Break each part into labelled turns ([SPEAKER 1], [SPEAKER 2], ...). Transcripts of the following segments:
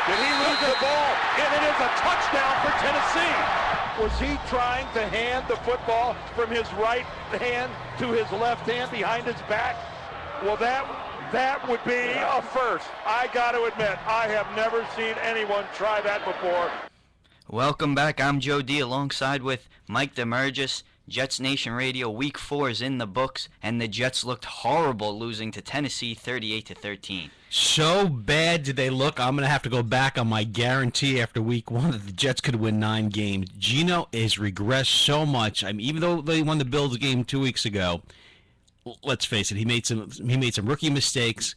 [SPEAKER 1] Did he lose the ball? And it is a touchdown for Tennessee. Was he trying to hand the football from his right hand to his left hand behind his back? Well, that would be a first. I got to admit, I have never seen anyone try that before.
[SPEAKER 2] Welcome back. I'm Joe D alongside with Mike Damergis. Jets Nation Radio Week 4 is in the books, and the Jets looked horrible losing to Tennessee 38-13.
[SPEAKER 3] So bad did they look, I'm going to have to go back on my guarantee after Week 1 that the Jets could win 9 games. Geno has regressed so much. I mean, even though they won the Bills game 2 weeks ago, let's face it, he made some rookie mistakes.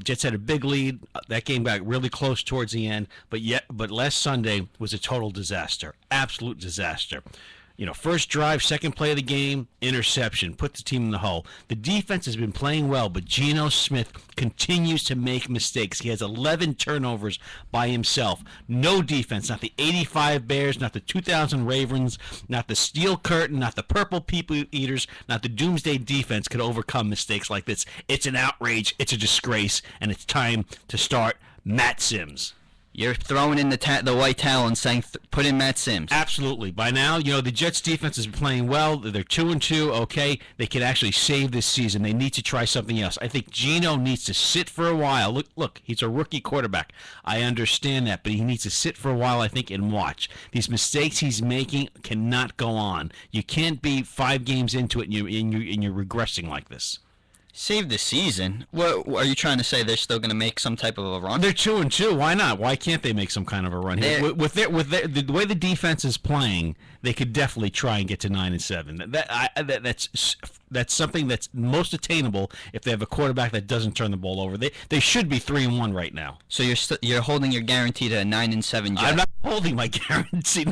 [SPEAKER 3] Jets had a big lead. That game got really close towards the end, but last Sunday was a total disaster, absolute disaster. You know, first drive, second play of the game, interception, put the team in the hole. The defense has been playing well, but Geno Smith continues to make mistakes. He has 11 turnovers by himself. No defense, not the 85 Bears, not the 2000 Ravens, not the Steel Curtain, not the Purple People Eaters, not the Doomsday defense could overcome mistakes like this. It's an outrage, it's a disgrace, and it's time to start Matt Sims.
[SPEAKER 2] You're throwing in the white towel and saying put in Matt Sims.
[SPEAKER 3] Absolutely. By now, you know, the Jets defense is playing well. They're 2-2. Okay, they can actually save this season. They need to try something else. I think Geno needs to sit for a while. Look, he's a rookie quarterback. I understand that, but he needs to sit for a while, I think, and watch. These mistakes he's making cannot go on. You can't be 5 games into it and you're regressing like this.
[SPEAKER 2] Save the season? What are you trying to say? They're still going to make some type of a run?
[SPEAKER 3] They're 2-2. Why not? Why can't they make some kind of a run here? With the way the defense is playing, they could definitely try and get to 9-7. That's something that's most attainable if they have a quarterback that doesn't turn the ball over. They should be 3-1 right now.
[SPEAKER 2] So you're holding your guarantee to a 9-7 Jets?
[SPEAKER 3] I'm not holding my guarantee.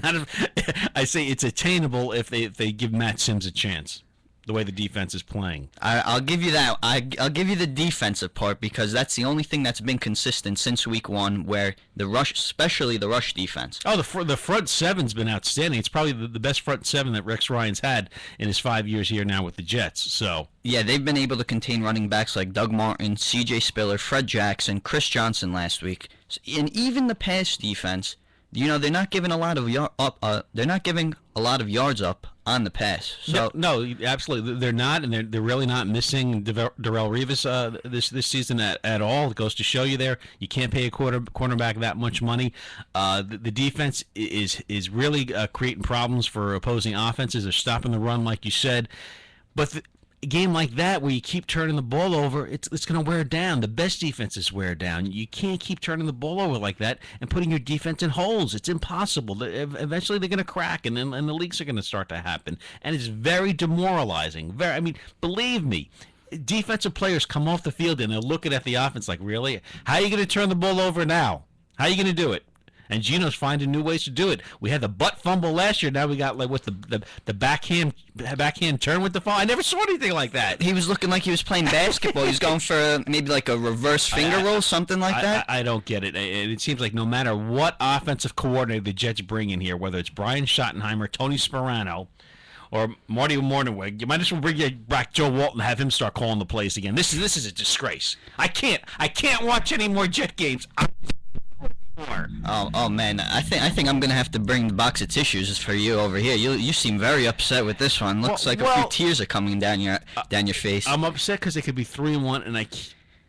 [SPEAKER 3] I say it's attainable if they give Matt Sims a chance. The way the defense is playing.
[SPEAKER 2] I'll give you that. I'll give you the defensive part because that's the only thing that's been consistent since Week 1, where the rush, especially the rush defense.
[SPEAKER 3] Oh, the front seven's been outstanding. It's probably the best front seven that Rex Ryan's had in his 5 years here now with the Jets. So
[SPEAKER 2] yeah, they've been able to contain running backs like Doug Martin, C.J. Spiller, Fred Jackson, Chris Johnson last week, and even the pass defense. You know, they're not giving a lot of they're not giving a lot of yards up on the pass. So
[SPEAKER 3] no, absolutely, they're not, and they're really not missing Darrelle Revis this season at all. It goes to show you there you can't pay a cornerback that much money. The defense is really creating problems for opposing offenses. They're stopping the run, like you said, but a game like that where you keep turning the ball over, it's going to wear down. The best defenses wear down. You can't keep turning the ball over like that and putting your defense in holes. It's impossible. Eventually they're going to crack, and the leaks are going to start to happen. And it's very demoralizing. I mean, believe me, defensive players come off the field and they're looking at the offense like, really? How are you going to turn the ball over now? How are you going to do it? And Geno's finding new ways to do it. We had the butt fumble last year. Now we got like with the backhand turn with the fall. I never saw anything like that.
[SPEAKER 2] He was looking like he was playing basketball. He was going for maybe like a reverse finger roll, something like that.
[SPEAKER 3] I don't get it. It seems like no matter what offensive coordinator the Jets bring in here, whether it's Brian Schottenheimer, Tony Sparano, or Marty Morningweg, you might as well bring back Joe Walton and have him start calling the plays again. This is a disgrace. I can't watch any more Jet games.
[SPEAKER 2] Oh man, I think I'm gonna have to bring the box of tissues for you over here. You seem very upset with this one. Looks like a few tears are coming down your face. I'm
[SPEAKER 3] upset because it could be 3-1, and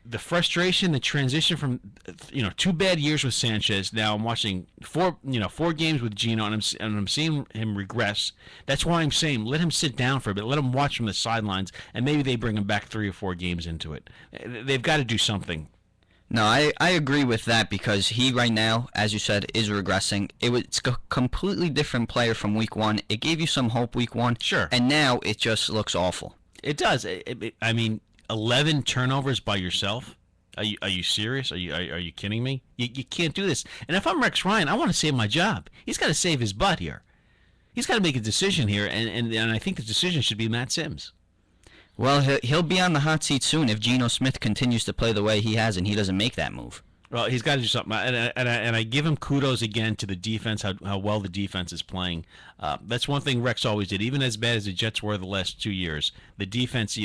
[SPEAKER 3] the frustration, the transition from 2 bad years with Sanchez. Now I'm watching 4 games with Geno, and I'm seeing him regress. That's why I'm saying let him sit down for a bit, let him watch from the sidelines, and maybe they bring him back 3 or 4 games into it. They've got to do something.
[SPEAKER 2] No, I agree with that because he right now, as you said, is regressing. It's a completely different player from Week 1. It gave you some hope Week 1.
[SPEAKER 3] Sure.
[SPEAKER 2] And now it just looks awful.
[SPEAKER 3] It does. I mean, 11 turnovers by yourself? Are you serious? Are you kidding me? You can't do this. And if I'm Rex Ryan, I want to save my job. He's got to save his butt here. He's got to make a decision here, and I think the decision should be Matt Sims.
[SPEAKER 2] Well, he'll be on the hot seat soon if Geno Smith continues to play the way he has and he doesn't make that move.
[SPEAKER 3] Well, he's got to do something, and I give him kudos again to the defense, how well the defense is playing. That's one thing Rex always did, even as bad as the Jets were the last 2 years. The defense,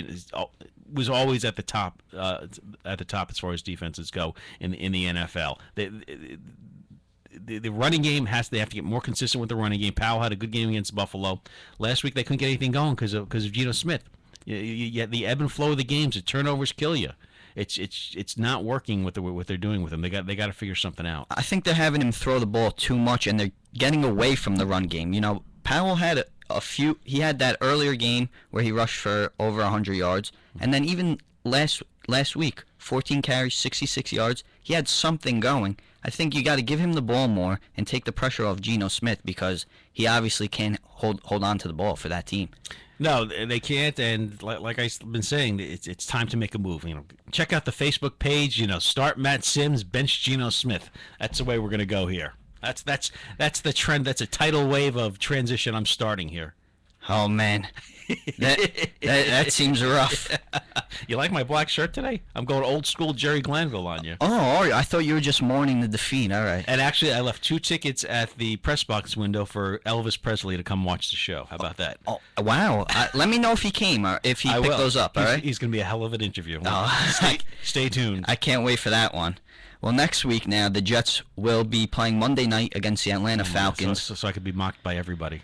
[SPEAKER 3] was always at the top as far as defenses go in the NFL. The running game they have to get more consistent with the running game. Powell had a good game against Buffalo. Last week they couldn't get anything going because of Geno Smith. The ebb and flow of the games, the turnovers kill you. It's not working with what they're doing with him. They got to figure something out.
[SPEAKER 2] I think they're having him throw the ball too much, and they're getting away from the run game. Powell had he had that earlier game where he rushed for over 100 yards, and then even last week, 14 carries, 66 yards. He had something going. I think you got to give him the ball more and take the pressure off Geno Smith because he obviously can't hold on to the ball for that team.
[SPEAKER 3] No, they can't, and like I've been saying, it's time to make a move. Check out the Facebook page. Start Matt Sims, bench Geno Smith. That's the way we're going to go here. That's the trend. That's a tidal wave of transition I'm starting here.
[SPEAKER 2] Oh man, that seems rough.
[SPEAKER 3] You like my black shirt today? I'm going old school Jerry Glanville on you.
[SPEAKER 2] Oh, I thought you were just mourning the defeat. All right.
[SPEAKER 3] And actually, I left 2 tickets at the press box window for Elvis Presley to come watch the show. How about that?
[SPEAKER 2] Oh, wow. Let me know if he came or if he picked those up. All right.
[SPEAKER 3] He's going to be a hell of an interview.
[SPEAKER 2] Oh,
[SPEAKER 3] stay tuned.
[SPEAKER 2] I can't wait for that one. Well, next week now, the Jets will be playing Monday night against the Atlanta Falcons.
[SPEAKER 3] So I could be mocked by everybody.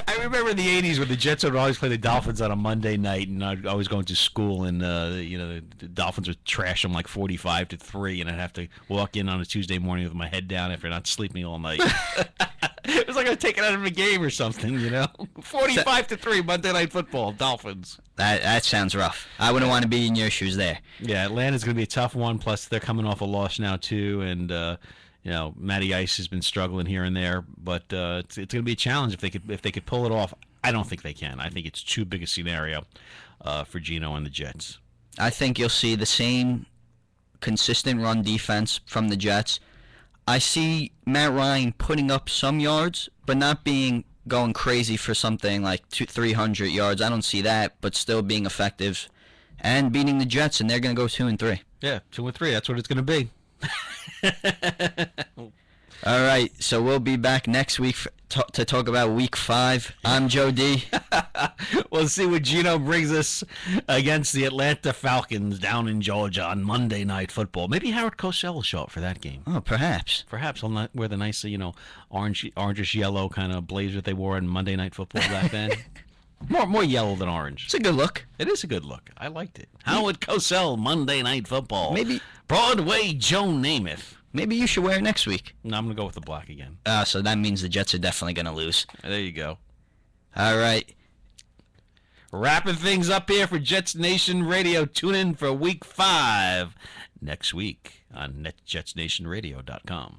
[SPEAKER 3] I remember in the 80s when the Jets would always play the Dolphins on a Monday night, and I'd always go to school, and the Dolphins would trash them like 45-3, and I'd have to walk in on a Tuesday morning with my head down after not sleeping all night. It was like I was taken out of a game or something, 45-3 Monday Night Football, Dolphins.
[SPEAKER 2] That sounds rough. I wouldn't want to be in your shoes there.
[SPEAKER 3] Yeah, Atlanta's going to be a tough one. Plus, they're coming off a loss now too, and Matty Ice has been struggling here and there, but it's going to be a challenge if they could pull it off. I don't think they can. I think it's too big a scenario for Geno and the Jets.
[SPEAKER 2] I think you'll see the same consistent run defense from the Jets. I see Matt Ryan putting up some yards, but not going crazy for something like 300 yards. I don't see that, but still being effective and beating the Jets, and they're going to go 2-3.
[SPEAKER 3] Yeah, 2-3. That's what it's going to be.
[SPEAKER 2] All right, so we'll be back next week to talk about Week 5. I'm Joe D.
[SPEAKER 3] We'll see what Geno brings us against the Atlanta Falcons down in Georgia on Monday Night Football. Maybe Howard Cosell will show up for that game.
[SPEAKER 2] Oh, perhaps.
[SPEAKER 3] Perhaps he'll not wear the nice, orangish yellow kind of blazer they wore on Monday Night Football back then. More yellow than orange.
[SPEAKER 2] It's a good look.
[SPEAKER 3] It is a good look. I liked it. Howard Cosell, Monday Night Football.
[SPEAKER 2] Maybe
[SPEAKER 3] Broadway Joe Namath.
[SPEAKER 2] Maybe you should wear it next week.
[SPEAKER 3] No, I'm going to go with the black again.
[SPEAKER 2] So that means the Jets are definitely going to lose.
[SPEAKER 3] There you go.
[SPEAKER 2] All right.
[SPEAKER 3] Wrapping things up here for Jets Nation Radio. Tune in for Week 5 next week on jetsnationradio.com.